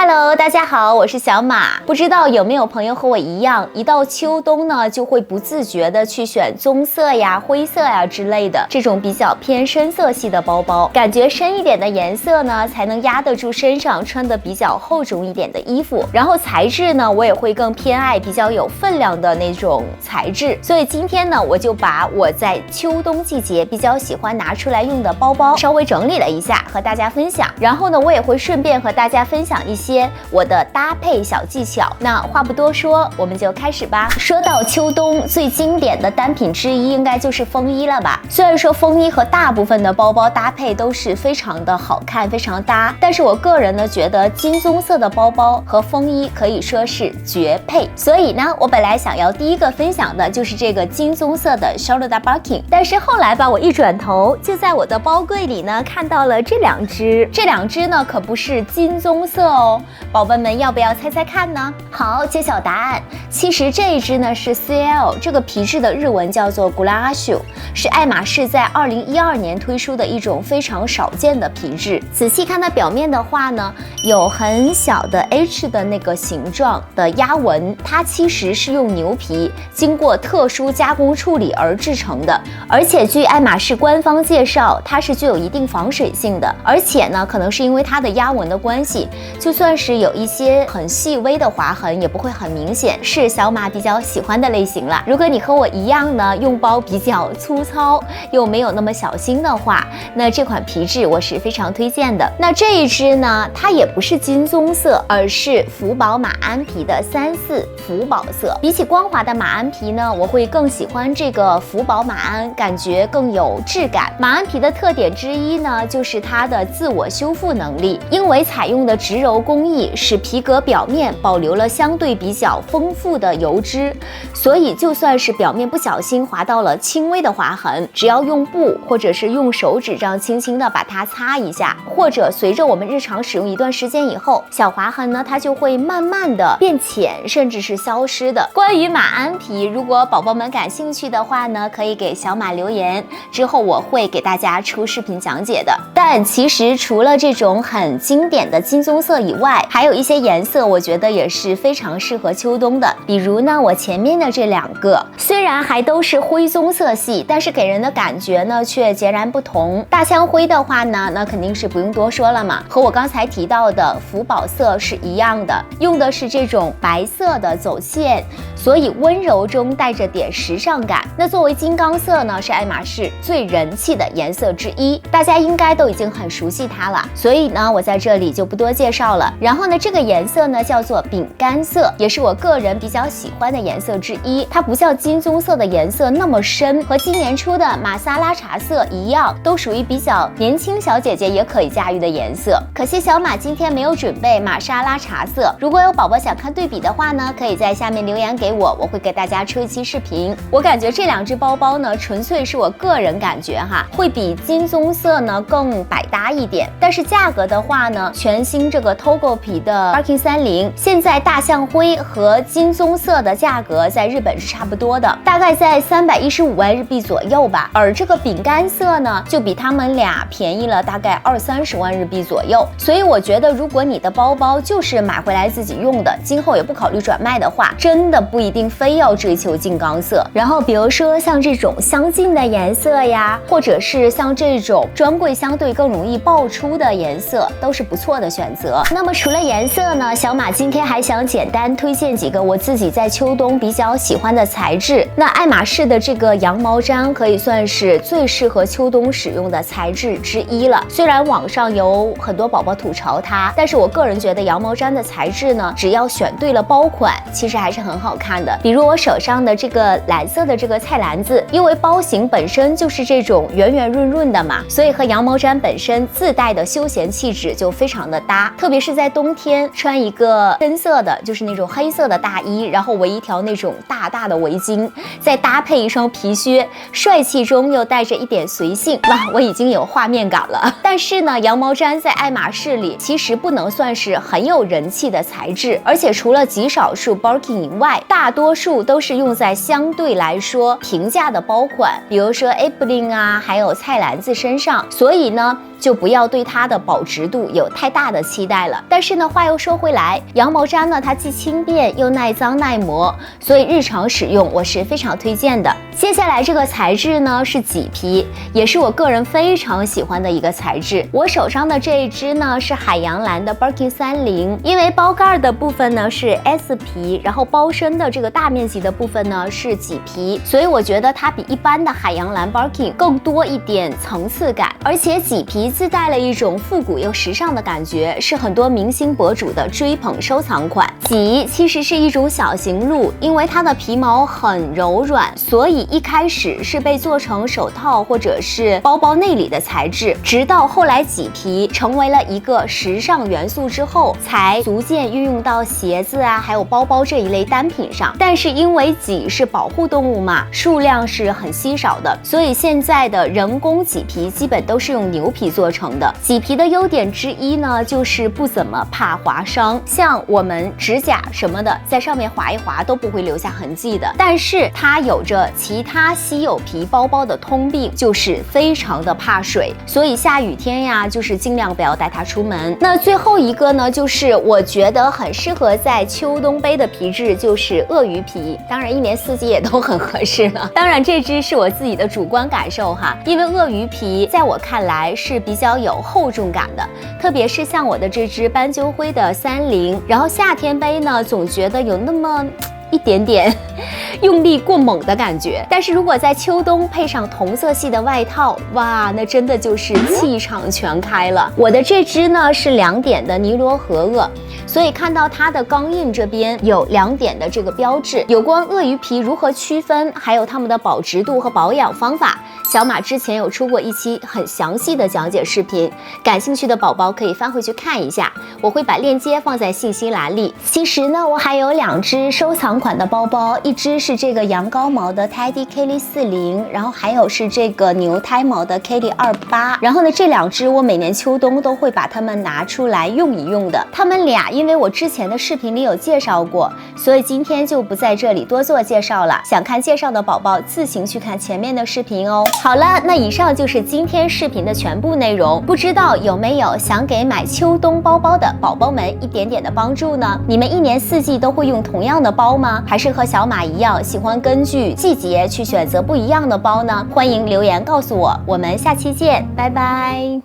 Hello， 大家好，我是小马。不知道有没有朋友和我一样，一到秋冬呢，就会不自觉的去选棕色呀、灰色呀之类的这种比较偏深色系的包包，感觉深一点的颜色呢，才能压得住身上穿的比较厚重一点的衣服。然后材质呢，我也会更偏爱比较有分量的那种材质。所以今天呢，我就把我在秋冬季节比较喜欢拿出来用的包包稍微整理了一下，和大家分享。然后呢，我也会顺便和大家分享一些我的搭配小技巧。那话不多说，我们就开始吧。说到秋冬最经典的单品之一，应该就是风衣了吧？虽然说风衣和大部分的包包搭配都是非常的好看，非常搭，但是我个人呢觉得金棕色的包包和风衣可以说是绝配。所以呢，我本来想要第一个分享的就是这个金棕色的 Charlotte Barkin， 但是后来吧，我一转头就在我的包柜里呢看到了这两只呢可不是金棕色哦。宝贝们要不要猜猜看呢？好，揭晓答案。其实这一只呢是 CL， 这个皮质的日文叫做 Gulashu， 是爱马仕在2012年推出的一种非常少见的皮质。仔细看它表面的话呢，有很小的 H 的那个形状的压纹，它其实是用牛皮经过特殊加工处理而制成的。而且据爱马仕官方介绍，它是具有一定防水性的，而且呢，可能是因为它的压纹的关系，就算是有一些很细微的划痕也不会很明显，是小马比较喜欢的类型了。如果你和我一样呢，用包比较粗糙又没有那么小心的话，那这款皮质我是非常推荐的。那这一支呢，它也不是金棕色，而是福宝马鞍皮的34福宝色。比起光滑的马鞍皮呢，我会更喜欢这个福宝马鞍，感觉更有质感。马鞍皮的特点之一呢，就是它的自我修复能力，因为采用的植鞣工艺使皮革表面保留了相对比较丰富的油脂，所以就算是表面不小心划到了轻微的划痕，只要用布或者是用手指这样轻轻的把它擦一下，或者随着我们日常使用一段时间以后，小划痕呢它就会慢慢的变浅，甚至是消失的。关于马鞍皮，如果宝宝们感兴趣的话呢，可以给小马留言，之后我会给大家出视频讲解的。但其实除了这种很经典的金棕色以外，还有一些颜色我觉得也是非常适合秋冬的。比如呢，我前面的这两个虽然还都是灰棕色系，但是给人的感觉呢却截然不同。大象灰的话呢，那肯定是不用多说了嘛，和我刚才提到的福宝色是一样的，用的是这种白色的走线，所以温柔中带着点时尚感。那作为金刚色呢，是爱马仕最人气的颜色之一，大家应该都已经很熟悉它了，所以呢，我在这里就不多介绍了。然后呢，这个颜色呢叫做饼干色，也是我个人比较喜欢的颜色之一。它不像金棕色的颜色那么深，和今年出的玛莎拉茶色一样，都属于比较年轻小姐姐也可以驾驭的颜色。可惜小马今天没有准备玛莎拉茶色，如果有宝宝想看对比的话呢，可以在下面留言给我，我会给大家出一期视频。我感觉这两只包包呢，纯粹是我个人感觉哈，会比金棕色呢更百搭一点。但是价格的话呢，全新这个 Togo 皮的 Barkin 30，现在大象灰和金棕色的价格在日本是差不多的，大概在315万日币左右吧。而这个饼干色呢，就比他们俩便宜了大概20-30万日币左右。所以我觉得，如果你的包包就是买回来自己用的，今后也不考虑转卖的话，真的不一定非要追求金刚色。然后比如说像这种相近的颜色呀，或者是像这种专柜相对更容易爆出的颜色，都是不错的选择。那么除了颜色呢，小马今天还想简单推荐几个我自己在秋冬比较喜欢的材质。那爱马仕的这个羊毛毡可以算是最适合秋冬使用的材质之一了。虽然网上有很多宝宝吐槽它，但是我个人觉得羊毛毡的材质呢，只要选对了包款，其实还是很好看的。比如我手上的这个蓝色的这个菜篮子，因为包型本身就是这种圆圆润润的嘛，所以和羊毛毡本身自带的休闲气质就非常的搭。特别是在冬天穿一个深色的，就是那种黑色的大衣，然后围一条那种大大的围巾，再搭配一双皮靴，帅气中又带着一点随性，哇，我已经有画面感了。但是呢，羊毛毡在爱马仕里其实不能算是很有人气的材质，而且除了极少数 Barkin 以外，大多数都是用在相对来说平价的包款，比如说 Abilene 啊，还有菜篮子身上。所以呢，就不要对它的保值度有太大的期待了。但是呢，话又说回来，羊毛毡呢，它既轻便又耐脏耐磨，所以日常使用我是非常推荐的。接下来这个材质呢是麂皮，也是我个人非常喜欢的一个材质。我手上的这一支呢是海洋蓝的 Birkin 30，因为包盖的部分呢是 S 皮，然后包身的这个大面积的部分呢是麂皮，所以我觉得它比一般的海洋蓝 Birkin 更多一点层次感，而且麂皮自带了一种复古又时尚的感觉，是很多明星博主的追捧收藏款。麂其实是一种小型鹿，因为它的皮毛很柔软，所以一开始是被做成手套或者是包包内里的材质，直到后来麂皮成为了一个时尚元素之后，才逐渐运用到鞋子啊，还有包包这一类单品上。但是因为麂是保护动物嘛，数量是很稀少的，所以现在的人工麂皮基本都是用牛皮做成的。麂皮的优点之一呢，就是不怎么怕划伤，像我们指甲什么的，在上面划一划都不会留下痕迹的。但是它有着其他稀有皮包包的通病，就是非常的怕水，所以下雨天呀，就是尽量不要带它出门。那最后一个呢，就是我觉得很适合在秋冬背的皮质，就是鳄鱼皮，当然一年四季也都很合适了。当然这只是我自己的主观感受哈，因为鳄鱼皮在我看来是比较有厚重感的，特别是像我的这只斑鸠灰的30，然后夏天背呢，总觉得有那么一点点用力过猛的感觉，但是如果在秋冬配上同色系的外套，哇，那真的就是气场全开了。我的这只呢是2点的尼罗河鳄，所以看到它的钢印这边有2点的这个标志。有关鳄鱼皮如何区分，还有它们的保值度和保养方法，小马之前有出过一期很详细的讲解视频，感兴趣的宝宝可以翻回去看一下，我会把链接放在信息栏里。其实呢，我还有2只收藏款的包包，一只是这个羊羔毛的 Teddy Kelly 40，然后还有是这个牛胎毛的 Kelly 28。然后呢，这2只我每年秋冬都会把它们拿出来用一用的。它们俩因为我之前的视频里有介绍过，所以今天就不在这里多做介绍了。想看介绍的宝宝自行去看前面的视频哦。好了，那以上就是今天视频的全部内容。不知道有没有想给买秋冬包包的宝宝们一点点的帮助呢？你们一年四季都会用同样的包吗？还是和小马一样喜欢根据季节去选择不一样的包呢？欢迎留言告诉我，我们下期见，拜拜。